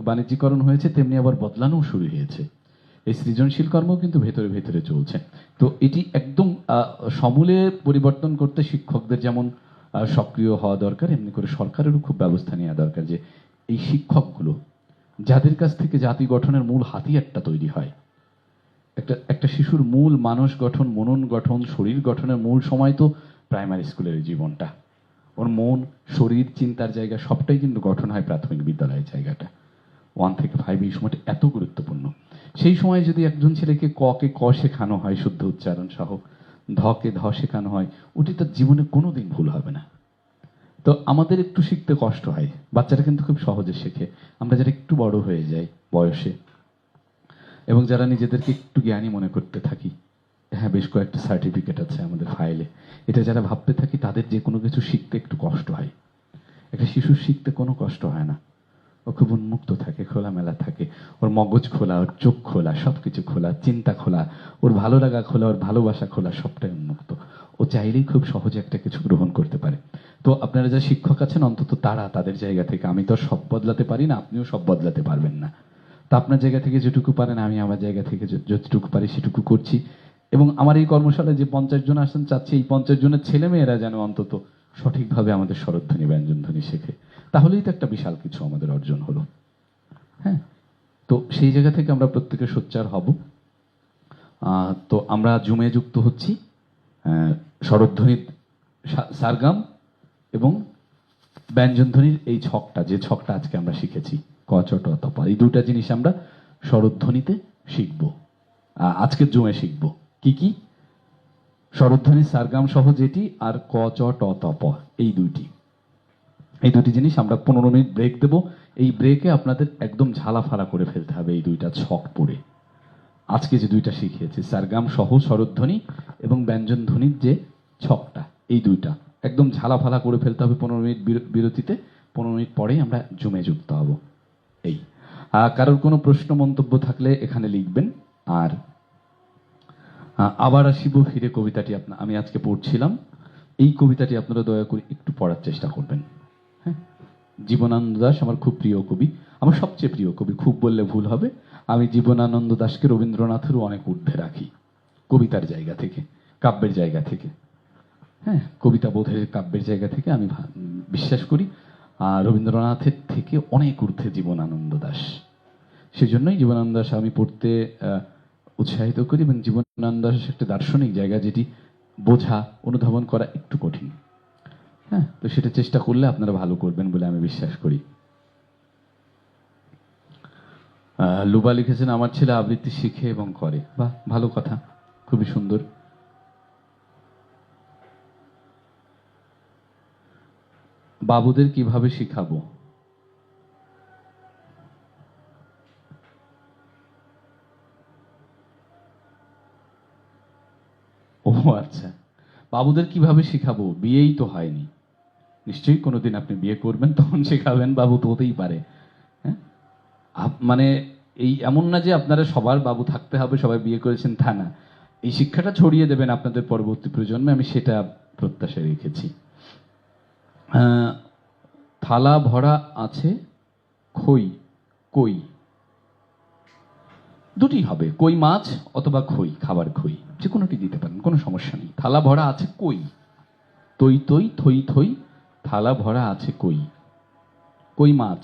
বাণিজ্যিকরণ হয়েছে তেমনি আবার বদলানো শুরু হয়েছে। এই সৃজনশীল কর্ম কিন্তু ভেতরে ভেতরে চলছে। তো এটি একদম সমূলে পরিবর্তন করতে শিক্ষকদের যেমন সক্রিয় হওয়া দরকার, এমনি করে সরকারেরও খুব ব্যবস্থা নেওয়া দরকার যে এই শিক্ষকগুলো যাদের কাছ থেকে জাতি গঠনের মূল হাতিয়ারটা তৈরি হয়। একটা শিশুর মূল মানস গঠন, মনন গঠন, শরীর গঠনের মূল সময় তো প্রাইমারি স্কুলের এই জীবনটা। ওর মন, শরীর, চিন্তার জায়গা সবটাই কিন্তু গঠন হয় প্রাথমিক বিদ্যালয়ের জায়গাটা। 1 থেকে 5 এই সময়টা এত গুরুত্বপূর্ণ। সেই সময় যদি একজন ছেলেকে ক কে ক শেখানো হয় শুদ্ধ উচ্চারণ সহ, ধ কে ধ শেখানো হয়, ওটি তার জীবনে কোনোদিন ভুল হবে না। তো আমাদের একটু শিখতে কষ্ট হয়, বাচ্চারা কিন্তু খুব সহজে শেখে। আমরা যারা একটু বড় হয়ে যাই বয়সে এবং যারা নিজেদেরকে একটু জ্ঞানী মনে করতে থাকি, হ্যাঁ বেশ কয়েকটা সার্টিফিকেট আছে আমাদের ফাইলে, এটা যারা ভাবতে থাকি তাদের যে কোনো কিছু শিখতে একটু কষ্ট হয়। একটা শিশুর শিখতে কোনো কষ্ট হয় না, ও খুব উন্মুক্ত থাকে, খোলামেলা থাকে, ওর মগজ খোলা, ওর চোখ খোলা, সবকিছু খোলা, চিন্তা খোলা, ওর ভালো লাগা খোলা, ওর ভালোবাসা খোলা, সবটাই উন্মুক্ত। ও চাইলেই খুব সহজে একটা কিছু গ্রহণ করতে পারে। তো আপনারা যারা শিক্ষক আছেন অন্তত তারা তাদের জায়গা থেকে, আমি তো সব বদলাতে পারি না, আপনিও সব বদলাতে পারবেন না, তা আপনার জায়গা থেকে যেটুকু পারেন, আমি আমার জায়গা থেকে যতটুকু পারি সেটুকু করছি। এবং আমার এই কর্মশালায় যে 50 জন আসেন, চাচ্ছি এই 50 জনের ছেলে মেয়েরা যেন অন্তত সঠিকভাবে আমাদের স্বরধ্বনি ব্যঞ্জনধ্বনি শেখে, তাহলেই তো একটা বিশাল কিছু আমাদের অর্জন হলো। হ্যাঁ, তো সেই জায়গা থেকে আমরা প্রত্যেকে সোচ্চার হব। তো আমরা জুমে যুক্ত হচ্ছি স্বরধ্বনির সারগাম এবং ব্যঞ্জনধ্বনির এই ছকটা, যে ছকটা আজকে আমরা শিখেছি ক চ ট ত প, এই দুটা জিনিস আমরা স্বরধ্বনিতে শিখব, আজকের জুমে শিখব। কি কি? স্বরধ্বনির সারগাম সহ যেটি, আর ক চ ট ত প, এই দুটি জিনিস আমরা 15 মিনিট ব্রেক দেব। এই ব্রেকে আপনাদের একদম ঝালাফালা করে ফেলতে হবে এই দুইটা ছক পড়ে। আজকে যে দুইটা শিখিয়েছি, সারগাম সহ স্বরধ্বনি এবং ব্যঞ্জনধ্বনির যে ছকটা, এই দুইটা একদম ঝালাফালা করে ফেলতে হবে 15 মিনিট বিরতিতে। 15 মিনিট পরেই আমরা জুমে যুক্ত হব। এই কারোর কোনো প্রশ্ন মন্তব্য থাকলে এখানে লিখবেন। আর আবার আসিব ফিরে কবিতাটি আমি আজকে পড়ছিলাম, এই কবিতাটি আপনারা দয়া করে একটু পড়ার চেষ্টা করবেন। হ্যাঁ, জীবনানন্দ দাশ আমার খুব প্রিয় কবি, আমার সবচেয়ে প্রিয় কবি, খুব বললে ভুল হবে। আমি জীবনানন্দ দাশকে রবীন্দ্রনাথেরও অনেক ঊর্ধ্বে রাখি, কবিতার জায়গা থেকে, কাব্যের জায়গা থেকে। হ্যাঁ, কবিতা বোধের কাব্যের জায়গা থেকে আমি বিশ্বাস করি রবীন্দ্রনাথের থেকে অনেক ঊর্ধ্বে জীবনানন্দ দাশ। সেজন্যই জীবনানন্দ দাশ আমি পড়তে উৎসাহিত করি, এবং জীবনানন্দ দাস একটা দার্শনিক জায়গা যেটি বোঝা, অনুধাবন করা একটু কঠিন। হ্যাঁ, তো সেটা চেষ্টা করলে আপনারা ভালো করবেন বলে আমি বিশ্বাস করি। লুবা লিখেছেন, আমার ছেলে আবৃত্তি শিখে এবং করে। বাহ, ভালো কথা, খুবই সুন্দর। বাবুদের কিভাবে শিখাবো? ও আচ্ছা, বাবুদের কিভাবে শিখাবো? বিয়েই তো হয়নি, নিশ্চয়ই কোনোদিন আপনি বিয়ে করবেন, তখন শেখাবেন। বাবু তো হতেই পারে। হ্যাঁ, মানে এই এমন না যে আপনারা সবার বাবু থাকতে হবে, সবাই বিয়ে করেছেন, তা না। এই শিক্ষাটা ছড়িয়ে দেবেন আপনাদের পরবর্তী প্রজন্মে, আমি সেটা প্রত্যাশা রেখেছি। থালা ভরা আছে খই, কই, দুটি হবে, কই মাছ অথবা খই, খাবার খই, যে কোনোটি দিতে পারেন, কোনো সমস্যা নেই। থালা ভরা আছে কই, তৈ তৈ থই থই, থালা ভরা আছে কই, কই মাছ।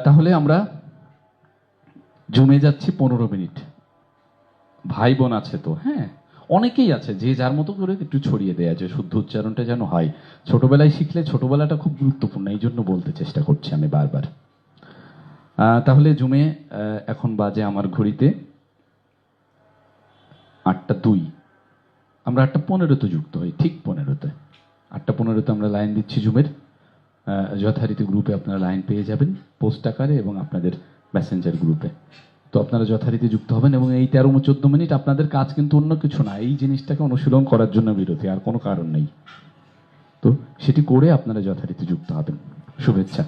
তাহলে আমরা জমে যাচ্ছি 15 মিনিট। ভাই বোন আছে তো? হ্যাঁ, অনেকেই আছে, যে যার মতো করে একটু ছড়িয়ে দেয়া যায়, শুদ্ধ উচ্চারণটা যেন হয়। ছোটবেলায় শিখলে, ছোটবেলাটা খুব গুরুত্বপূর্ণ, এই জন্য বলতে চেষ্টা করছি আমি বারবার। তাহলে জুমে এখন বাজে আমার ঘড়িতে 8টা 2। আমরা 8টা 15-তে যুক্ত হই, ঠিক 15-তে। 8টা 15-তে আমরা লাইন দিচ্ছি জুমের। যথারীতি গ্রুপে আপনারা লাইন পেয়ে যাবেন, পোস্ট আকারে এবং আপনাদের মেসেঞ্জার গ্রুপে। তো আপনারা যথারীতি যুক্ত হবেন, এবং এই 13-14 মিনিট আপনাদের কাজ কিন্তু অন্য কিছু না, এই জিনিসটাকে অনুশীলন করার জন্য বিরতি, আর কোনো কারণ নেই। তো সেটি করে আপনারা যথারীতি যুক্ত হবেন। শুভেচ্ছা।